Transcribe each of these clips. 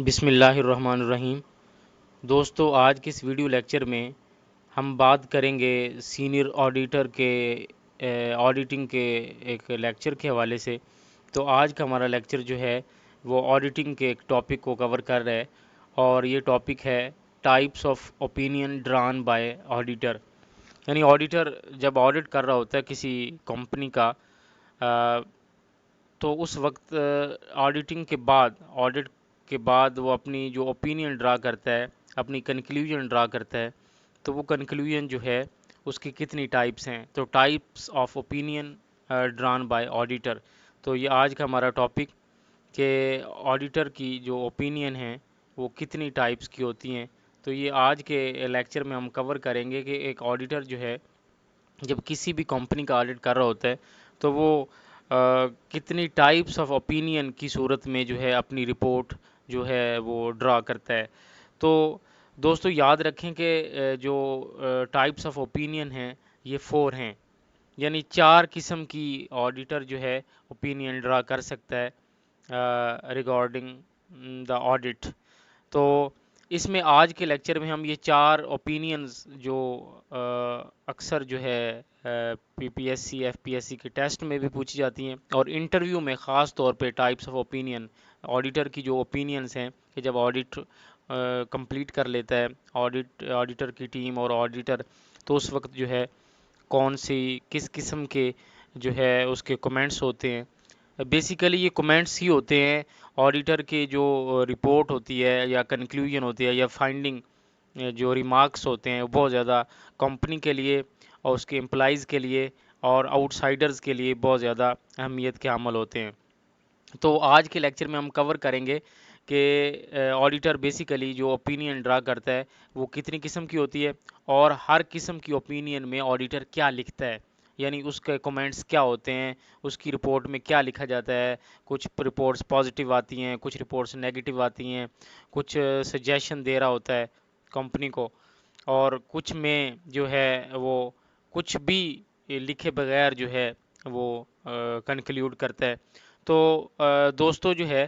बिस्मिल्लाहिर्रहमानिर्रहीम। दोस्तों, आज के इस वीडियो लेक्चर में हम बात करेंगे सीनियर ऑडिटर के ऑडिटिंग के एक लेक्चर के हवाले से। तो आज का हमारा लेक्चर जो है वो ऑडिटिंग के एक टॉपिक को कवर कर रहा है और ये टॉपिक है types of opinion drawn bye auditor. यानी ऑडिटर जब ऑडिट कर रहा होता है किसी कंपनी का, तो उस वक्त ऑडिटिंग के बाद ऑडिट के बाद वो अपनी जो ओपिनियन ड्रा करता है, अपनी कंक्लूजन ड्रा करता है। तो वो कंक्लूजन जो है उसकी कितनी टाइप्स हैं, तो types of opinion drawn bye auditor. तो ये आज का हमारा टॉपिक कि ऑडिटर की जो ओपिनियन है वो कितनी टाइप्स की होती हैं। तो ये आज के लेक्चर में हम कवर करेंगे कि एक ऑडिटर जो है जब किसी भी कंपनी का ऑडिट कर रहा होता है तो वो कितनी टाइप्स ऑफ ओपिनियन की सूरत में जो है अपनी रिपोर्ट जो है वो ड्रा करता है। तो दोस्तों याद रखें कि जो टाइप्स ऑफ ओपिनियन हैं ये 4 हैं, यानी 4 किस्म की ऑडिटर जो है ओपिनियन ड्रा कर सकता है रिगार्डिंग द ऑडिट। तो इसमें आज के लेक्चर में हम ये 4 ओपिनियंस जो अक्सर जो है पीपीएससी एफपीएससी के टेस्ट में भी पूछी जाती हैं और इंटरव्यू में ख़ास तौर पे टाइप्स ऑफ ओपिनियन, ऑडिटर की जो ओपिनियंस हैं कि जब ऑडिट कंप्लीट कर लेता है ऑडिटर की टीम और ऑडिटर, तो उस वक्त जो है कौन सी किस किस्म के जो है उसके कमेंट्स होते हैं। बेसिकली ये कमेंट्स ही होते हैं ऑडिटर के जो रिपोर्ट होती है या कंक्लूजन होती है या फाइंडिंग, जो रिमार्क्स होते हैं वो बहुत ज़्यादा कंपनी के लिए और उसके एम्प्लॉइज़ के लिए और आउटसाइडर्स के लिए बहुत ज़्यादा अहमियत के हामिल होते हैं। तो आज के लेक्चर में हम कवर करेंगे कि ऑडिटर बेसिकली जो ओपिनियन ड्रा करता है वो कितनी किस्म की होती है और हर किस्म की ओपिनियन में ऑडिटर क्या लिखता है, यानी उसके कमेंट्स क्या होते हैं, उसकी रिपोर्ट में क्या लिखा जाता है। कुछ रिपोर्ट्स पॉजिटिव आती हैं, कुछ रिपोर्ट्स नेगेटिव आती हैं, कुछ सजेशन दे रहा होता है कंपनी को और कुछ में जो है वो कुछ भी लिखे बगैर जो है वो कंक्लूड करता है। तो दोस्तों जो है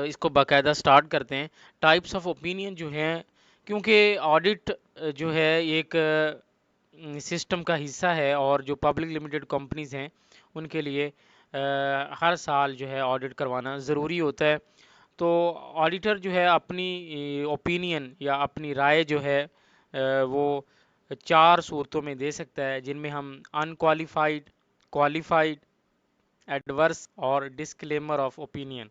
इसको बाकायदा स्टार्ट करते हैं। टाइप्स ऑफ ओपिनियन जो हैं, क्योंकि ऑडिट जो है एक सिस्टम का हिस्सा है और जो पब्लिक लिमिटेड कंपनीज हैं उनके लिए हर साल जो है ऑडिट करवाना ज़रूरी होता है। तो ऑडिटर जो है अपनी ओपिनियन या अपनी राय जो है वो 4 सूरतों में दे सकता है, जिनमें हम अनक्वालिफाइड, क्वालिफाइड, एडवर्स और डिस्क्लेमर ऑफ ओपिनियन,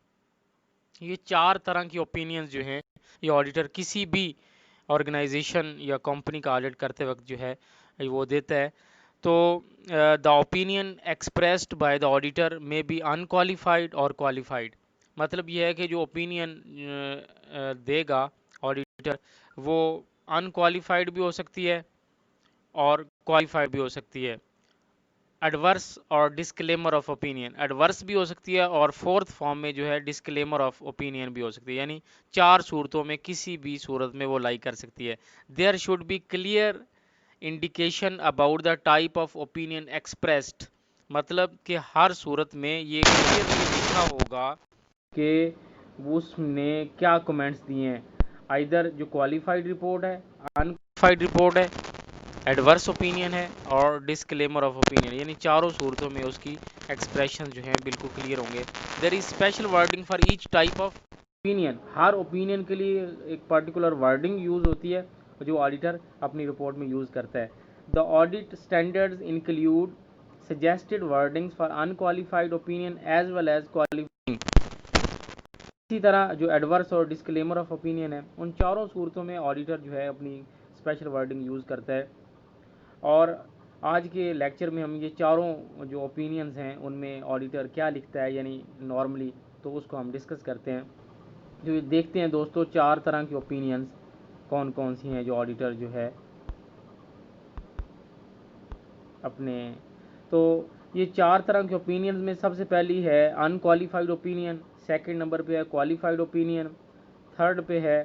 ये 4 तरह की ओपिनियंस जो हैं ये ऑडिटर किसी भी ऑर्गेनाइजेशन या कंपनी का ऑडिट करते वक्त जो है वो देता है। तो the opinion expressed by the auditor में बी अनक्वालिफाइड और क्वालिफाइड। मतलब यह है कि जो ओपिनियन देगा ऑडिटर वो अनक्वालिफाइड भी हो सकती है और क्वालिफाइड भी हो सकती है। एडवर्स और डिस्क्लेमर ऑफ ओपिनियन, एडवर्स भी हो सकती है और फोर्थ फॉर्म में जो है डिस्क्लेमर ऑफ ओपिनियन भी हो सकती है, यानी 4 सूरतों में किसी भी सूरत में वो लाई कर सकती है। There should be clear indication about the type of opinion expressed, मतलब कि हर सूरत में ये क्लियरली लिखा होगा कि उसने क्या कमेंट्स दिए हैं। आइदर जो क्वालिफाइड रिपोर्ट है, अनक्वालिफाइड रिपोर्ट है, एडवर्स ओपिनियन है और डिस्क्लेमर ऑफ ओपिनियन, यानी चारों सूरतों में उसकी एक्सप्रेशन जो है बिल्कुल क्लियर होंगे। There is special wording for each type of opinion, हर ओपिनियन के लिए एक पर्टिकुलर वर्डिंग यूज होती है जो ऑडिटर अपनी रिपोर्ट में यूज करता है। The audit standards include suggested wordings for unqualified opinion as well as qualifying. इसी तरह जो एडवर्स और डिस्क्लेमर ऑफ ओपिनियन है उन चारों सूरतों में ऑडिटर जो है अपनी स्पेशल वर्डिंग यूज़ करता है। और आज के लेक्चर में हम ये चारों जो ओपिनियंस हैं उनमें ऑडिटर क्या लिखता है यानी नॉर्मली, तो उसको हम डिस्कस करते हैं। जो देखते हैं दोस्तों 4 तरह की ओपिनियंस कौन कौन सी हैं जो ऑडिटर जो है अपने। तो ये 4 तरह के ओपिनियंस में सबसे पहली है अनक्वालिफाइड ओपिनियन, सेकंड नंबर पे है क्वालिफाइड ओपिनियन, थर्ड पे है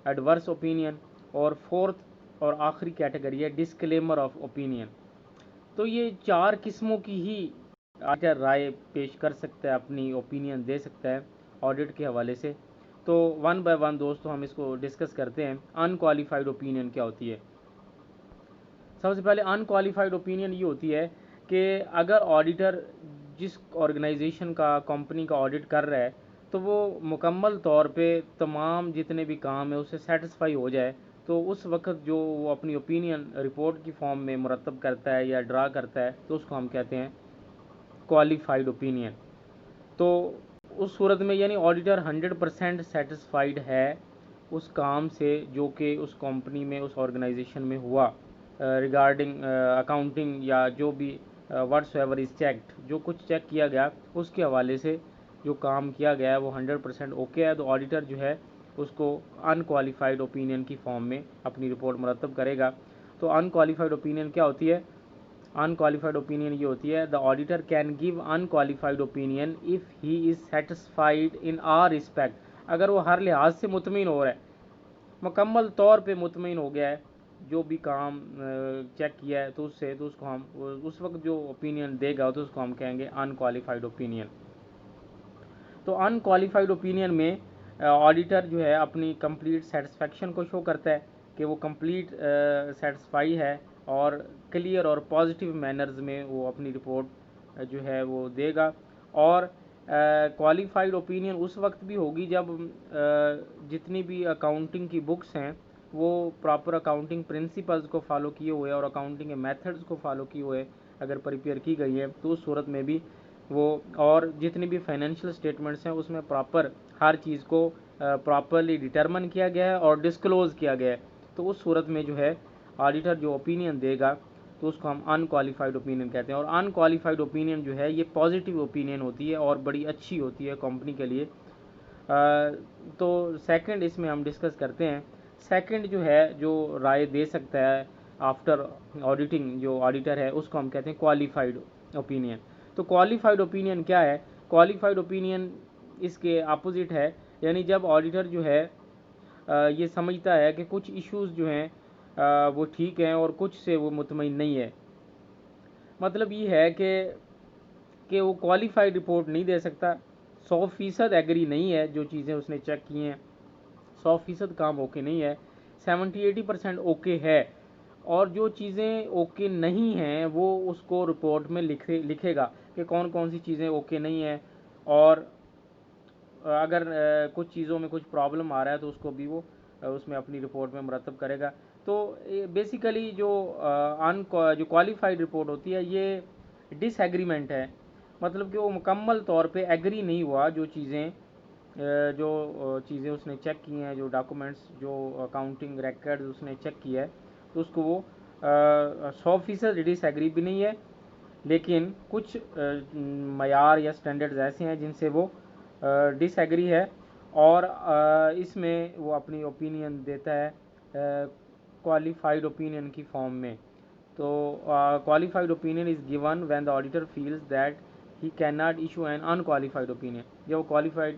एडवर्स ओपिनियन और फोर्थ और आखिरी कैटेगरी है डिस्क्लेमर ऑफ ओपिनियन। तो ये 4 किस्मों की ही ऑडिटर राय पेश कर सकता है, अपनी ओपिनियन दे सकता है ऑडिट के हवाले से। तो वन बाय वन दोस्तों हम इसको डिस्कस करते हैं। अनक्वालिफाइड ओपिनियन क्या होती है? सबसे पहले अनक्वालिफाइड ओपिनियन ये होती है कि अगर ऑडिटर जिस ऑर्गेनाइजेशन का, कंपनी का ऑडिट कर रहा है, तो वो मुकम्मल तौर पे तमाम जितने भी काम है उससे सेटिस्फाई हो जाए, तो उस वक्त जो वो अपनी ओपिनियन रिपोर्ट की फॉर्म में मुरतब करता है या ड्रा करता है, तो उसको हम कहते हैं क्वालिफाइड ओपिनियन। तो उस सूरत में यानी ऑडिटर 100% सेटिस्फाइड है उस काम से जो कि उस कंपनी में, उस ऑर्गेनाइजेशन में हुआ, रिगार्डिंग अकाउंटिंग या जो भी व्हाट्स एवर इज चेक्ड, जो कुछ चेक किया गया उसके हवाले से जो काम किया गया है वो 100% ओके है, तो ऑडिटर जो है उसको अनक्वालिफाइड ओपिनियन की फॉर्म में अपनी रिपोर्ट मुरतब करेगा। तो अनक्वालिफाइड ओपिनियन क्या होती है? अनक्वालिफाइड ओपिनियन ये होती है, the auditor can give unqualified opinion if he is satisfied in are respect. अगर वो हर लिहाज से मुतमिन हो रहा है, मुकम्मल तौर पे मुतमिन हो गया है जो भी काम चेक किया है, तो उससे, तो उसको हम उस वक्त जो ओपिनियन देगा तो उसको हम कहेंगे अनक्वालिफाइड ओपिनियन। तो अनक्वालिफाइड ओपिनियन में ऑडिटर जो है अपनी कंप्लीट सेटिस्फेक्शन को शो करता है कि वो कंप्लीट सेटिस्फाई है और क्लियर और पॉजिटिव मैनर्स में वो अपनी रिपोर्ट जो है वो देगा। और क्वालिफाइड ओपिनियन उस वक्त भी होगी जब जितनी भी अकाउंटिंग की बुक्स हैं वो प्रॉपर अकाउंटिंग प्रिंसिपल्स को फॉलो किए हुए और अकाउंटिंग के मेथड्स को फॉलो किए हुए अगर प्रिपेयर की गई है, तो उस सूरत में भी वो, और जितनी भी फाइनेंशियल स्टेटमेंट्स हैं उसमें प्रॉपर हर चीज़ को प्रॉपरली डिटरमिन किया गया है और डिस्क्लोज़ किया गया है, तो उस सूरत में जो है ऑडिटर जो ओपिनियन देगा तो उसको हम अनक्वालिफाइड ओपिनियन कहते हैं। और अनक्वालिफाइड ओपिनियन जो है ये पॉजिटिव ओपिनियन होती है और बड़ी अच्छी होती है कंपनी के लिए। तो सेकंड इसमें हम डिस्कस करते हैं। सेकंड जो है जो राय दे सकता है आफ्टर ऑडिटिंग जो ऑडिटर है उसको हम कहते हैं क्वालिफाइड ओपिनियन। तो क्वालिफाइड ओपिनियन क्या है? क्वालिफाइड ओपिनियन इसके अपोजिट है, यानी जब ऑडिटर जो है ये समझता है कि कुछ इश्यूज जो हैं वो ठीक हैं और कुछ से वो मुतमईन नहीं है। मतलब ये है कि वो क्वालिफाइड रिपोर्ट नहीं दे सकता, 100% एग्री नहीं है जो चीज़ें उसने चेक की हैं, 100% काम ओके नहीं है, 70-80% ओके है, और जो चीज़ें ओके नहीं हैं वो उसको रिपोर्ट में लिखेगा कि कौन कौन सी चीज़ें ओके नहीं है, और अगर कुछ चीज़ों में कुछ प्रॉब्लम आ रहा है तो उसको भी वो उसमें अपनी रिपोर्ट में मुरतब करेगा। तो बेसिकली जो क्वालिफाइड रिपोर्ट होती है ये डिसएग्रीमेंट है, मतलब कि वो मुकम्मल तौर पे एग्री नहीं हुआ जो चीज़ें उसने चेक की हैं, जो डॉक्यूमेंट्स, जो अकाउंटिंग रिकॉर्ड उसने चेक किया है, तो उसको वो 100% डिसएग्री भी नहीं है, लेकिन कुछ मयार या स्टैंडर्ड्स ऐसे हैं जिनसे वो डिसएग्री है, और इसमें वो अपनी ओपिनियन देता है क्वालिफाइड ओपिनियन की फॉर्म में। तो qualified opinion is given when the auditor feels that he can not issue an unqualified opinion. जब वो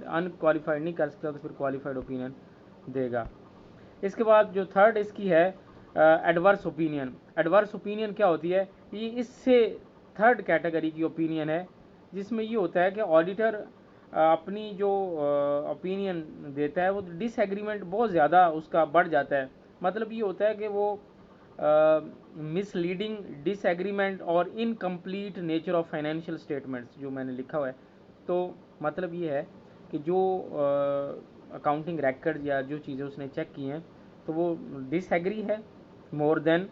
अनक्वालिफाइड नहीं कर सकता तो फिर क्वालिफाइड ओपिनियन देगा। इसके बाद जो थर्ड इसकी है एडवर्स ओपिनियन। एडवर्स ओपिनियन क्या होती है? ये इससे थर्ड कैटेगरी की ओपिनियन है जिसमें ये होता है कि ऑडिटर अपनी जो ओपिनियन देता है वो डिसएग्रीमेंट बहुत ज़्यादा उसका बढ़ जाता है। मतलब ये होता है कि वो मिसलीडिंग, डिसएग्रीमेंट और incomplete nature of financial statements जो मैंने लिखा हुआ है। तो मतलब ये है कि जो अकाउंटिंग रिकॉर्ड या जो चीज़ें उसने चेक की हैं तो वो डिसएग्री है मोर देन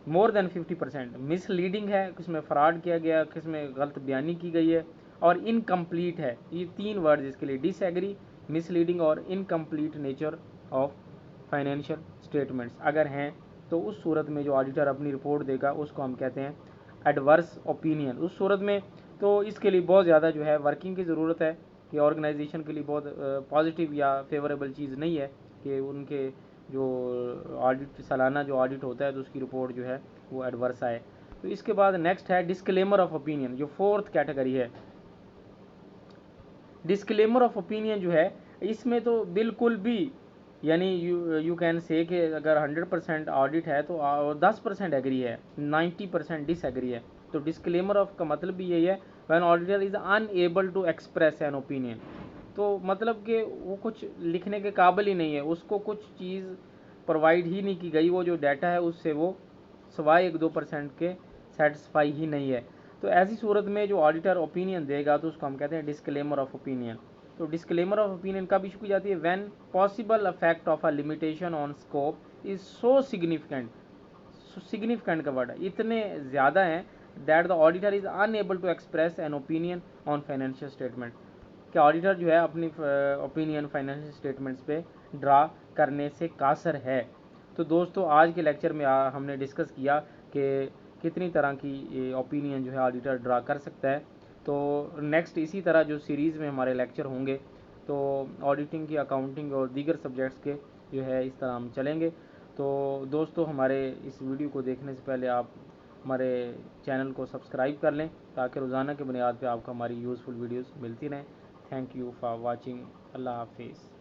50%, मिसलीडिंग है, किसमें फ्रॉड किया गया, किसमें गलत बयानी की गई है, और इनकम्प्लीट है। ये तीन वर्ड्स इसके लिए, डिसएग्री, मिसलीडिंग और incomplete nature of financial statements अगर हैं, तो उस सूरत में जो ऑडिटर अपनी रिपोर्ट देगा उसको हम कहते हैं एडवर्स ओपिनियन। उस सूरत में तो इसके लिए बहुत ज़्यादा जो है वर्किंग की ज़रूरत है, कि ऑर्गेनाइजेशन के लिए बहुत पॉजिटिव या फेवरेबल चीज़ नहीं है कि उनके जो ऑडिट, सालाना जो ऑडिट होता है तो उसकी रिपोर्ट जो है वो एडवर्स आए। तो इसके बाद नेक्स्ट है डिस्क्लेमर ऑफ ओपिनियन, जो फोर्थ कैटेगरी है। डिस्क्लेमर ऑफ ओपिनियन जो है इसमें तो बिल्कुल भी, यानी यू कैन से कि अगर 100% ऑडिट है तो 10% एग्री है, 90% डिसएग्री है। तो डिस्क्लेमर ऑफ का मतलब भी यही है, when auditor is unable to express an opinion, तो मतलब कि वो कुछ लिखने के काबिल ही नहीं है, उसको कुछ चीज़ प्रोवाइड ही नहीं की गई, वो जो डाटा है उससे वो सवाए 1-2% के सेटिस्फाई ही नहीं है। तो ऐसी सूरत में जो ऑडिटर ओपिनियन देगा तो उसको हम कहते हैं डिस्क्लेमर ऑफ ओपिनियन। तो डिस्क्लेमर ऑफ ओपिनियन कब इशू की जाती है? When possible effect of a limitation on scope is so significant, significant का वर्ड है, इतने ज़्यादा हैं that the auditor is unable to express an opinion on financial statement, कि ऑडिटर जो है अपनी ओपिनियन फाइनेंशियल स्टेटमेंट्स पे ड्रा करने से कासर है। तो दोस्तों आज के लेक्चर में हमने डिस्कस किया कि कितनी तरह की ओपिनियन जो है ऑडिटर ड्रा कर सकता है। तो नेक्स्ट इसी तरह जो सीरीज़ में हमारे लेक्चर होंगे तो ऑडिटिंग की, अकाउंटिंग और दीगर सब्जेक्ट्स के जो है इस तरह हम चलेंगे। तो दोस्तों हमारे इस वीडियो को देखने से पहले आप हमारे चैनल को सब्सक्राइब कर लें ताकि रोज़ाना की बुनियाद पर आपको हमारी यूज़फुल वीडियोस मिलती रहें। Thank you for watching. अल्लाह हाफिज़।